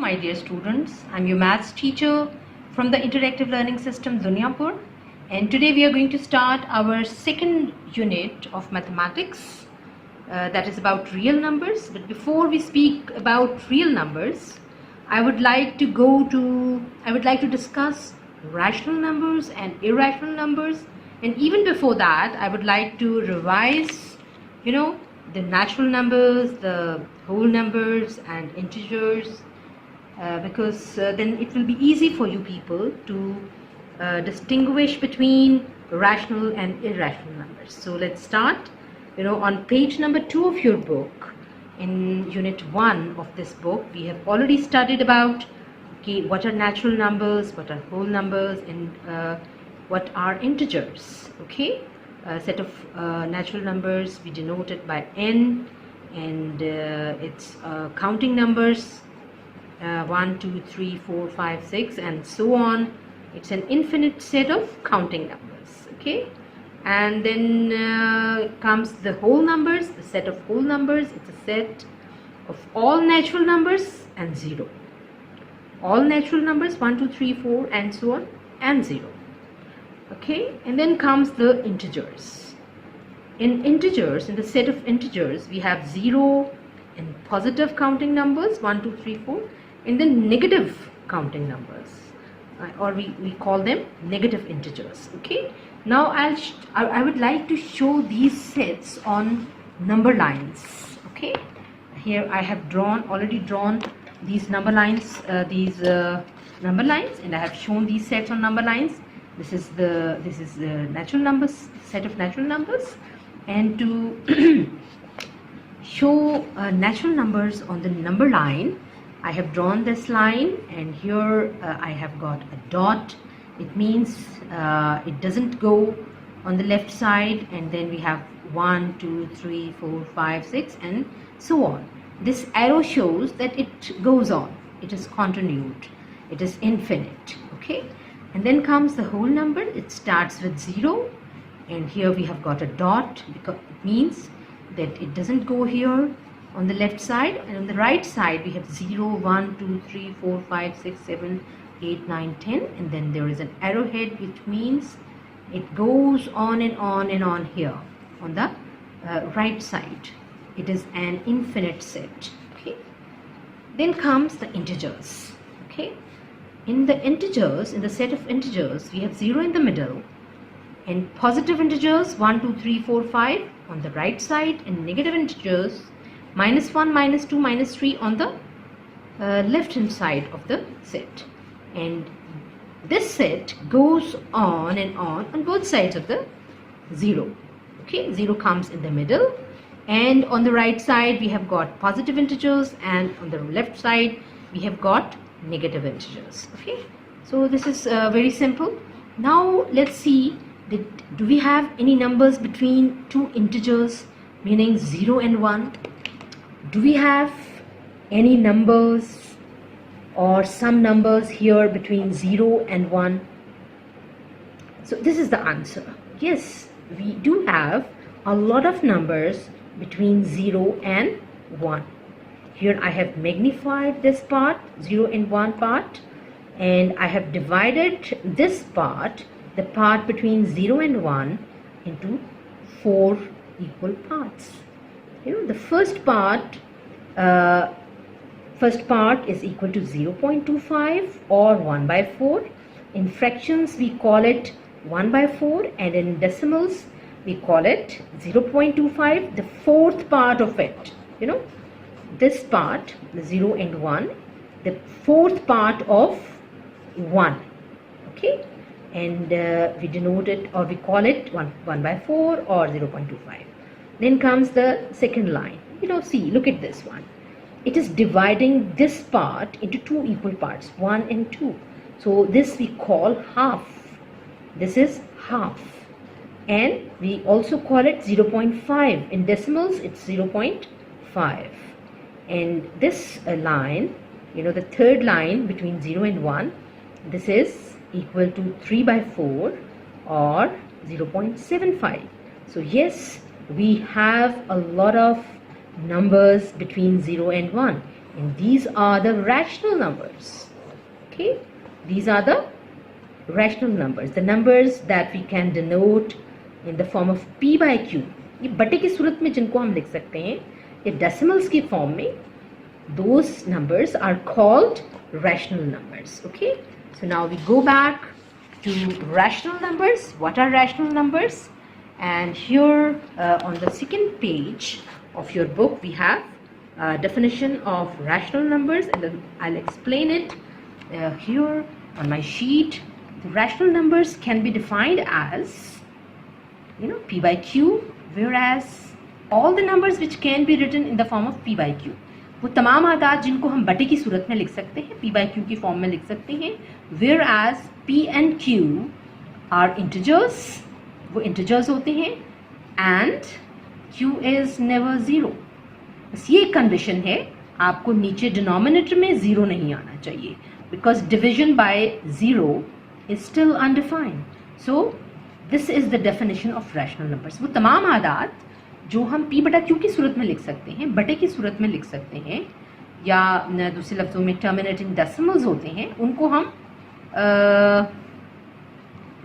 my dear students. I'm your maths teacher from the Interactive Learning System Duniapur, and today we are going to start our second unit of mathematics, that is about real numbers. But before we speak about real numbers, I would like to discuss rational numbers and irrational numbers, and even before that I would like to revise the natural numbers, the whole numbers and integers, because then it will be easy for you people to distinguish between rational and irrational numbers. So let's start. On page number 2 of your book, in unit 1 of this book, we have already studied about what are natural numbers, what are whole numbers, and what are integers. A set of natural numbers we denote it by n, and it's counting numbers 1, 2, 3, 4, 5, 6 and so on. It's an infinite set of counting numbers. And then comes the whole numbers, the set of whole numbers. It's a set of all natural numbers and 0. All natural numbers 1, 2, 3, 4 and so on, and 0. And then comes the integers. In integers, in the set of integers, we have 0 in positive counting numbers 1, 2, 3, 4, and then negative counting numbers, or we call them negative integers. Now I would like to show these sets on number lines. Here I have already drawn these number lines, and I have shown these sets on number lines. This is the natural numbers, set of natural numbers, and to show natural numbers on the number line, I have drawn this line, and here I have got a dot. It means it doesn't go on the left side, and then we have 1, 2, 3, 4, 5, 6 and so on. This arrow shows that it goes on, it is continued, it is infinite. And then comes the whole number. It starts with 0, and here we have got a dot, because it means that it doesn't go here on the left side, and on the right side we have 0, 1, 2, 3, 4, 5, 6, 7, 8, 9, 10, and then there is an arrowhead, which means it goes on and on and on here on the right side. It is an infinite set. Then comes the integers. In the integers, in the set of integers, we have 0 in the middle, and positive integers 1, 2, 3, 4, 5 on the right side, and negative integers -1, -2, -3 on the left hand side of the set. And this set goes on and on both sides of the 0. 0 comes in the middle, and on the right side we have got positive integers, and on the left side we have got negative integers. So this is very simple. Now let's see that do we have any numbers between two integers, meaning 0 and 1? Do we have any numbers or some numbers here between 0 and 1? So this is the answer. Yes, we do have a lot of numbers between 0 and 1. Here I have magnified this part, 0 and 1 part, and I have divided this part, the part between 0 and 1, into 4 equal parts. The first part is equal to 0.25 or 1/4. In fractions we call it 1/4, and in decimals we call it 0.25, the fourth part of it. This part, the 0 and 1, the fourth part of 1. And we denote it, or we call it 1/4 or 0.25. Then comes the second line. See, look at this one. It is dividing this part into 2 equal parts, 1 and 2. So this we call half. This is half. And we also call it 0.5. In decimals it's 0.5. And this line, the third line between 0 and 1, this is equal to 3/4 or 0.75. So yes, we have a lot of numbers between 0 and 1. and these are the rational numbers. Okay, these are the rational numbers, the numbers that we can denote in the form of p by q. ये बटे की सूरत में जिनको हम लिख सकते हैं ये डेसिमल्स की फॉर्म में, those numbers are called rational numbers. Okay, so now we go back to rational numbers. What are rational numbers? And here on the second page of your book we have a definition of rational numbers, and then I'll explain it here on my sheet. The rational numbers can be defined as, you know, p by q, whereas all the numbers which can be written in the form of p by q, वो तमाम आदाद जिनको हम बटे की सूरत में लिख सकते हैं, p by q की फॉर्म में लिख सकते हैं, whereas p and q are integers, वो integers होते हैं, and q is never zero. बस ये कंडीशन है, आपको नीचे डिनोमिनेटर में ज़ीरो नहीं आना चाहिए, because division by zero is still undefined. So this is the definition of rational numbers. वो तमाम आदाद जो हम p बटा q की सूरत में लिख सकते हैं, बटे की सूरत में लिख सकते हैं, या दूसरे लफ्ज़ों में टर्मिनेटिंग डेसिमल्स होते हैं, उनको हम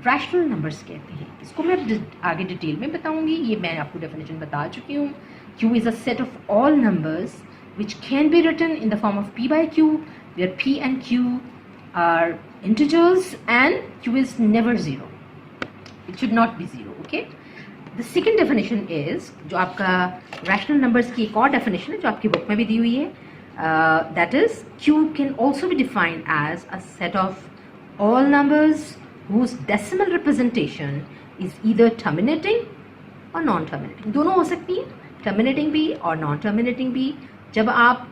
रैशनल नंबर्स कहते हैं. इसको मैं आगे डिटेल में बताऊंगी, ये मैं आपको डेफिनेशन बता चुकी हूँ. q is a set of all numbers which can be written in the form of p by q, where p and q are integers and q is never zero. It should not be zero. Okay. The second definition is, जो आपका rational numbers की एक और definition है जो आपकी book में भी दी हुई है, that is q can also be defined as a set of all numbers whose decimal representation is either terminating or non-terminating. दोनों हो सकती है, terminating भी और non-terminating भी. जब आप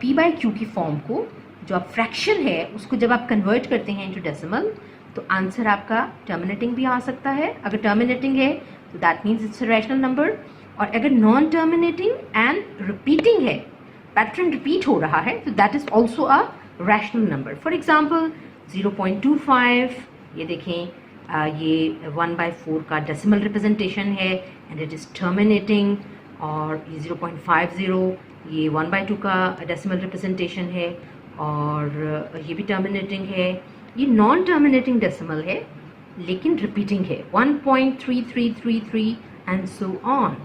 p by q की फॉर्म को, जो आप फ्रैक्शन है उसको जब आप कन्वर्ट करते हैं इनटू डेसिमल, तो आंसर आपका टर्मिनेटिंग भी आ सकता है. अगर टर्मिनेटिंग है तो that means it's a rational number, और अगर नॉन टर्मिनेटिंग एंड रिपीटिंग है, पैटर्न रिपीट हो रहा है, तो that is also a rational number. For example 0.25, ये देखें, ये 1/4 का डेसिमल रिप्रेजेंटेशन है एंड इट इज़ टर्मिनेटिंग, और ये 0.50 ये 1/2 का डेसिमल रिप्रेजेंटेशन है और ये भी टर्मिनेटिंग है. ये नॉन टर्मिनेटिंग डेसिमल है लेकिन रिपीटिंग है, 1.3333 and so on.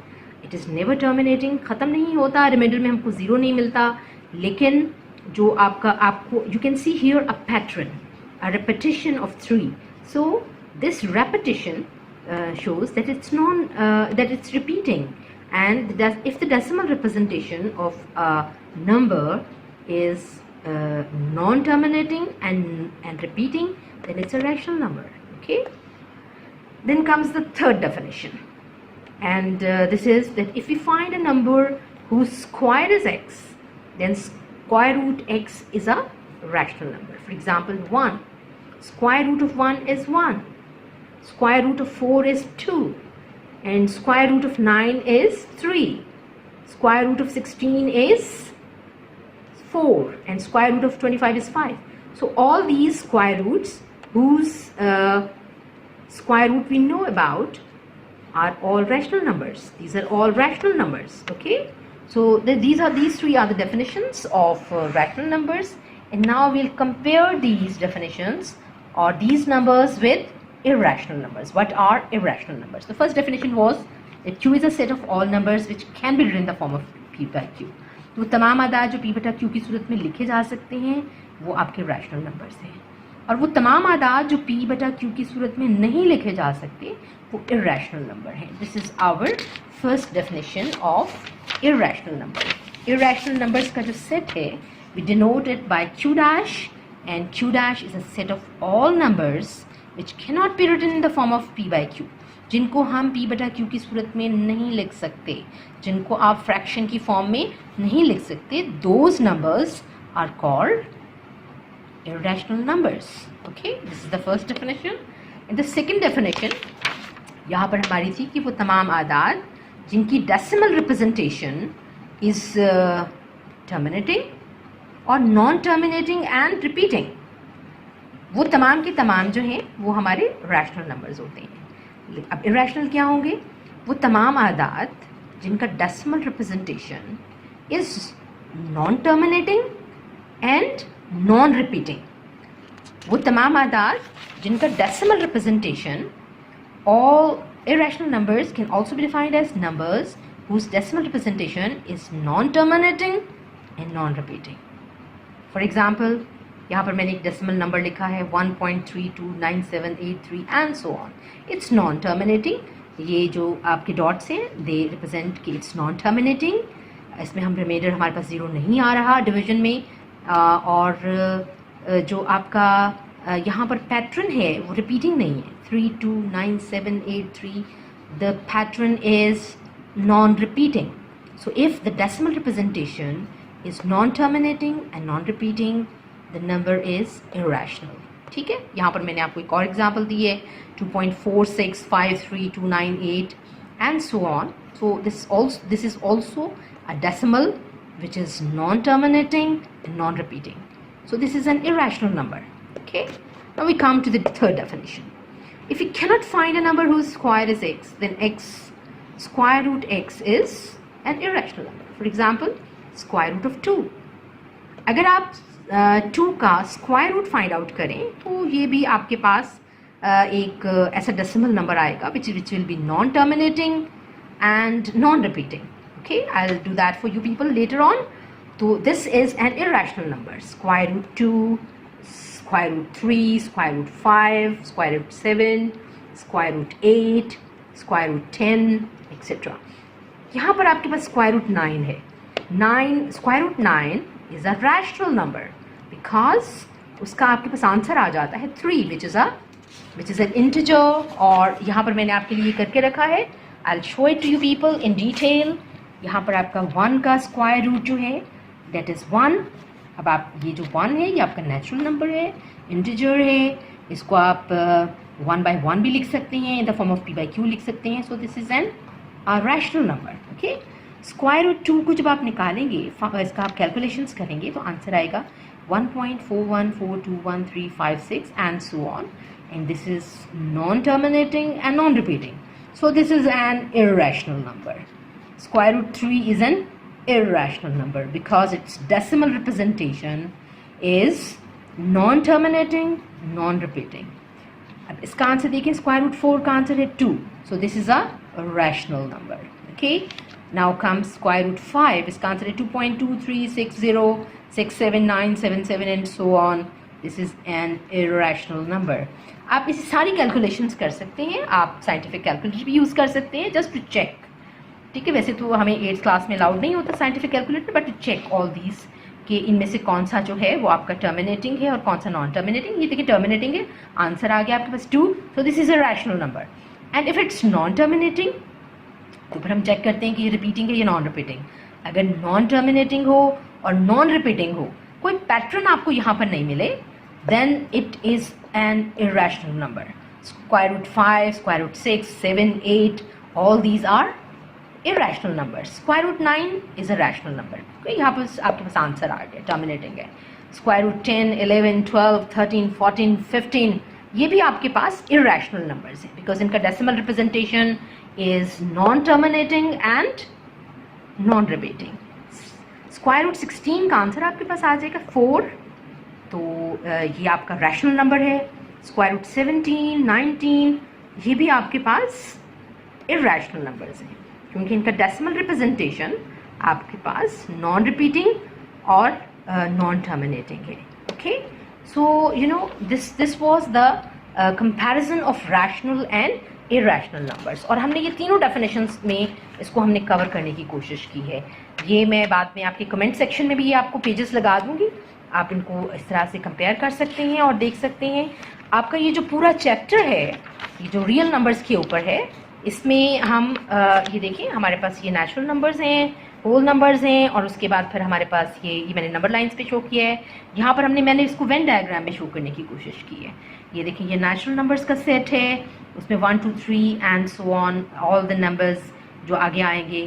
It is never terminating, ख़त्म नहीं होता, रिमाइंडर में हमको ज़ीरो नहीं मिलता, लेकिन जो आपको you can see here a pattern, a repetition of 3. So this repetition shows that it's repeating, and if the decimal representation of a number is non-terminating and repeating, then it's a rational number. Okay. Then comes the third definition, and this is that if we find a number whose square is x, then square root x is a rational number. For example, 1. Square root of 1 is 1. Square root of 4 is 2. And square root of 9 is 3. Square root of 16 is 4. And square root of 25 is 5. So all these square roots whose square root we know about are all rational numbers. These are all rational numbers. Okay. So these three are the definitions of rational numbers. And now we'll compare these definitions or these numbers with irrational numbers. What are irrational numbers? The first definition was that q is a set of all numbers which can be written in the form of p by q. तो तमाम आदाद जो p बटा q की सूरत में लिखे जा सकते हैं वो आपके रैशनल नंबर्स हैं, और वो तमाम आदाद जो p बटा q की सूरत में नहीं लिखे जा सकते वो इर्रेशनल नंबर हैं. This is our first definition of irrational number. Irrational numbers का जो सेट है we denote it by q dash, and q dash is a set of all numbers which cannot be written in the form of p by q. जिनको हम p बटा q की सूरत में नहीं लिख सकते, जिनको आप फ्रैक्शन की फॉर्म में नहीं लिख सकते, those numbers are called irrational numbers. Okay, this is the first definition. And the second definition यहाँ पर हमारी थी कि वो तमाम आदाद जिनकी डेसिमल रिप्रेजेंटेशन इज टर्मिनेटिंग और नॉन टर्मिनेटिंग एंड रिपीटिंग, वो तमाम के तमाम जो हैं वो हमारे रैशनल नंबर्स होते हैं. अब इरेशनल क्या होंगे? वो तमाम आदाद जिनका decimal representation is non terminating and non repeating. वो तमाम आदाद जिनका decimal representation, all irrational numbers can also be defined as numbers whose decimal representation is non-terminating and non-repeating. For example, यहाँ पर मैंने एक डेसिमल नंबर लिखा है 1.329783 and so on. It's non-terminating. ये जो आपके डॉट्स हैं they represent कि it's non-terminating. इसमें हम रिमाइंडर हमारे पास ज़ीरो नहीं आ रहा डिवीजन में, और जो आपका यहाँ पर पैटर्न है वो रिपीटिंग नहीं है 329783. The pattern is non-repeating. So if the decimal representation is non-terminating and non-repeating, the number is irrational. ठीक है, यहाँ पर मैंने आपको एक और एग्जाम्पल दी है 2.4653298 and so on. So this is also a decimal which is non-terminating and non-repeating. So this is an irrational number. Okay, now we come to the third definition. If you cannot find a number whose square is x, then x square root x is an irrational number. For example, square root of 2. अगर आप 2 का square root find out करें तो ये भी आपके पास एक ऐसा डेसिमल नंबर आएगा which will be non-terminating and non-repeating. Okay, I'll do that for you people later on. So this is an irrational number. Square root 2, square root 3, square root 5, square root 7, square root 8, square root 10, etc. यहाँ पर आपके पास square root 9 है. Square root 9 is a rational number because उसका आपके पास answer आ जाता है 3 which is an integer. और यहाँ पर मैंने आपके लिए करके रखा है, I'll show it to you people in detail. यहाँ पर आपका 1 का स्क्वायर रूट जो है that is 1. अब आप ये जो 1 है ये आपका नेचुरल नंबर है, इंटीजर है, इसको आप 1/1 भी लिख सकते हैं, in the form of p/q लिख सकते हैं. So this is an rational number. Okay, square root 2 को जब आप निकालेंगे, इसका आप कैलकुलेशंस करेंगे तो आंसर आएगा 1.41421356 and so on, and this is non-terminating and non-repeating. So this is an irrational number. Square root 3 is an irrational number because its decimal representation is non-terminating, non-repeating. अब इसका आंसर देखिए, square root 4 का answer है 2. So this is a rational number. Okay. Now comes square root 5. इसका answer है 2.236067977 and so on. This is an irrational number. आप इसी सारी कैलकुलेशंस कर सकते हैं, आप साइंटिफिक कैलकुलेटर भी यूज़ कर सकते हैं जस्ट टू चेक. ठीक है, वैसे तो हमें 8th क्लास में अलाउड नहीं होता scientific calculator, but to check all these कि इनमें से कौन सा जो है वो आपका टर्मिनेटिंग है और कौन सा नॉन टर्मिनेटिंग. ये देखिए टर्मिनेटिंग है, आंसर आ गया आपके पास 2. सो this is a rational number. And if it's non terminating तो फिर हम चेक करते हैं कि ये रिपीटिंग है या नॉन रिपीटिंग. अगर नॉन टर्मिनेटिंग हो और नॉन रिपीटिंग हो, कोई पैटर्न आपको यहाँ पर नहीं मिले, then it is an irrational number. Square root 5, square root 6, 7, 8, all these are irrational numbers. Square root 9 is a rational number. यहाँ पर आपके पास आंसर आ गया, टर्मिनेटिंग है. Square root 10, 11, 12, 13, 14, 15 ये भी आपके पास irrational numbers हैं because इनका decimal representation is non-terminating and non-repeating. Square root 16 का आंसर आपके पास आ जाएगा 4. तो ये आपका rational number है. Square root 17, 19 ये भी आपके पास irrational numbers हैं क्योंकि इनका डेसिमल रिप्रेजेंटेशन आपके पास नॉन रिपीटिंग और नॉन टर्मिनेटिंग है. Okay, so you know this was the comparison of rational and irrational numbers. और हमने ये तीनों डेफिनेशंस में इसको हमने कवर करने की कोशिश की है. ये मैं बाद में आपके कमेंट सेक्शन में भी ये आपको पेजेस लगा दूंगी, आप इनको इस तरह से कंपेयर कर सकते हैं और देख सकते हैं. आपका ये जो पूरा चैप्टर है ये जो रियल नंबर्स के ऊपर है, इसमें हम ये देखिए हमारे पास ये नेचुरल नंबर्स हैं, होल नंबर्स हैं, और उसके बाद फिर हमारे पास ये मैंने नंबर लाइंस पे शो किया है. यहाँ पर मैंने इसको वेन डायग्राम में शो करने की कोशिश की है. ये देखिए ये नेचुरल नंबर्स का सेट है, उसमें 1 2 3 and so on all the numbers जो आगे आएंगे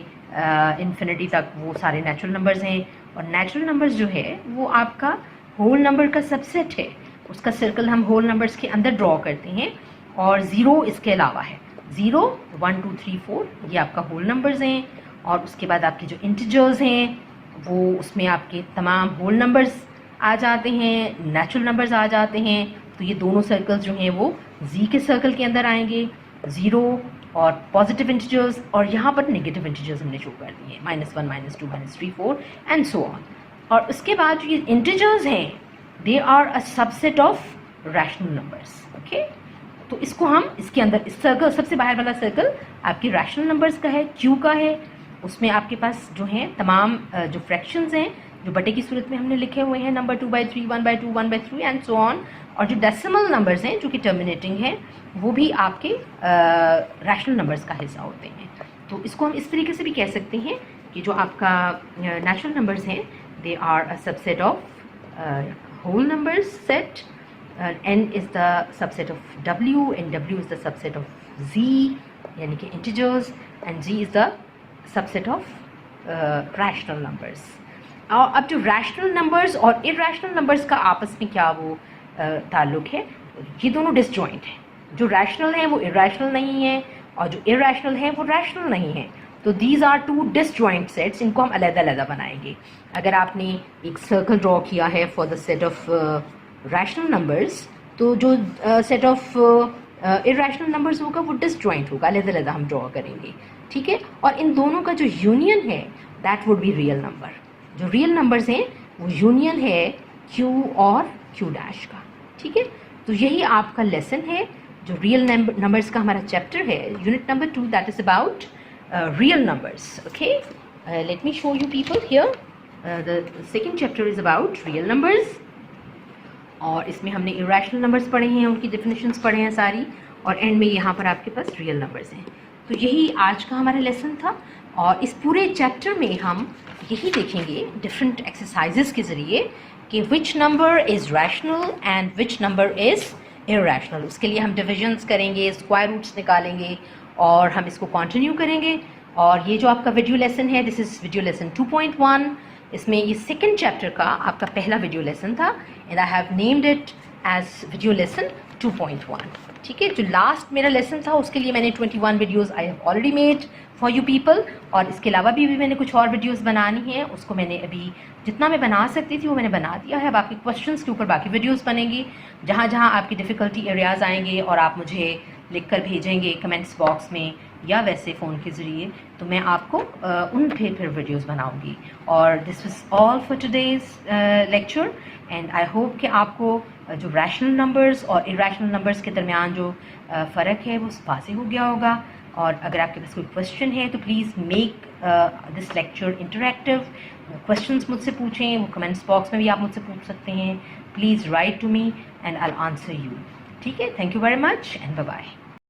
इन्फिनिटी तक वो सारे नेचुरल नंबर्स हैं. और नेचुरल नंबर्स जो है वो आपका होल नंबर का सबसेट है, उसका सर्कल हम होल नंबर्स के अंदर ड्रॉ करते हैं और 0 इसके अलावा है. 0 1 2 3 4 ये आपका होल नंबर्स हैं. और उसके बाद आपके जो इंटीजर्स हैं वो उसमें आपके तमाम होल नंबर्स आ जाते हैं, नेचुरल नंबर्स आ जाते हैं। तो ये दोनों सर्कल्स जो हैं वो जी के सर्कल के अंदर आएंगे, 0 और पॉजिटिव इंटीजर्स, और यहाँ पर नेगेटिव इंटीजर्स हमने शो कर दिए हैं, -1 -2 -3 4 एंड सो ऑन। और उसके बाद जो ये इंटीजर्स हैं they are a subset of rational numbers. Okay, तो इसको हम इसके अंदर इस सर्कल, सबसे बाहर वाला सर्कल आपके रैशनल नंबर्स का है, क्यू का है। उसमें आपके पास जो हैं तमाम जो फ्रैक्शंस हैं जो बटे की सूरत में हमने लिखे हुए हैं, नंबर 2/3, 1/2, 1/3 एंड सो ऑन। और जो डेसिमल नंबर्स हैं जो कि टर्मिनेटिंग हैं वो भी आपके रैशनल नंबर्स का हिस्सा होते हैं। तो इसको हम इस तरीके से भी कह सकते हैं कि जो आपका नेचुरल नंबर्स हैं they are a subset of whole numbers set, n is the subset of w and w is the subset of z यानी कि integers, and z is the subset of rational numbers। और अब जो rational numbers और irrational numbers का आपस में क्या वो ताल्लुक है, ये दोनों डिसजॉइंट हैं। जो रैशनल है वो इरेशनल नहीं है और जो इरेशनल है वो रैशनल नहीं है। तो these are two disjoint sets, इनको हम अलग-अलग बनाएंगे। अगर आपने एक सर्कल ड्रॉ किया है for the set of rational numbers, तो जो सेट ऑफ इरेशनल नंबर्स होगा वो डिसजॉइंट होगा, अलग-अलग हम ड्रॉ करेंगे। ठीक है, और इन दोनों का जो यूनियन है that would be real number. जो रियल नंबर्स हैं वो यूनियन है q और q डैश का। ठीक है, तो यही आपका लेसन है जो रियल नंबर्स का हमारा चैप्टर है, unit number 2, that is about real numbers. Okay, let me show you people here, the second chapter is about real numbers. और इसमें हमने इरेशनल नंबर्स पढ़े हैं, उनकी डेफिनेशंस पढ़े हैं सारी, और एंड में यहाँ पर आपके पास रियल नंबर्स हैं। तो यही आज का हमारा लेसन था, और इस पूरे चैप्टर में हम यही देखेंगे डिफरेंट एक्सरसाइजेस के ज़रिए कि which number is rational and which number is irrational. उसके लिए हम डिविजन्स करेंगे, स्क्वायर रूट्स निकालेंगे, और हम इसको कंटिन्यू करेंगे। और ये जो आपका वीडियो लेसन है, दिस इज़ वीडियो लेसन 2.1। इसमें ये सेकेंड चैप्टर का आपका पहला वीडियो लेसन था, and I have named it as video lesson 2.1। ठीक है, जो लास्ट मेरा लेसन था उसके लिए मैंने 21 videos I have already made for you people, और इसके अलावा भी मैंने कुछ और वीडियोस बनानी हैं। उसको मैंने अभी जितना मैं बना सकती थी वो मैंने बना दिया है। बाकी क्वेश्चंस के ऊपर बाकी वीडियोस बनेंगी, जहाँ जहाँ आपकी डिफ़िकल्टी एरियाज़ आएंगे और आप मुझे लिख कर भेजेंगे कमेंट्स बॉक्स में या वैसे फ़ोन के ज़रिए, तो मैं आपको उन फिर वीडियोस बनाऊंगी। और this was all for today's lecture, and I hope कि आपको जो रैशनल नंबर्स और इरेशनल नंबर्स के दरमियान जो फ़र्क है वो वाज़ेह हो गया होगा। और अगर आपके पास कोई क्वेश्चन है तो please make this lecture interactive. Questions मुझसे पूछें, वो कमेंट्स बॉक्स में भी आप मुझसे पूछ सकते हैं। Please write to me and I will answer you. ठीक है, thank you very much and bye bye.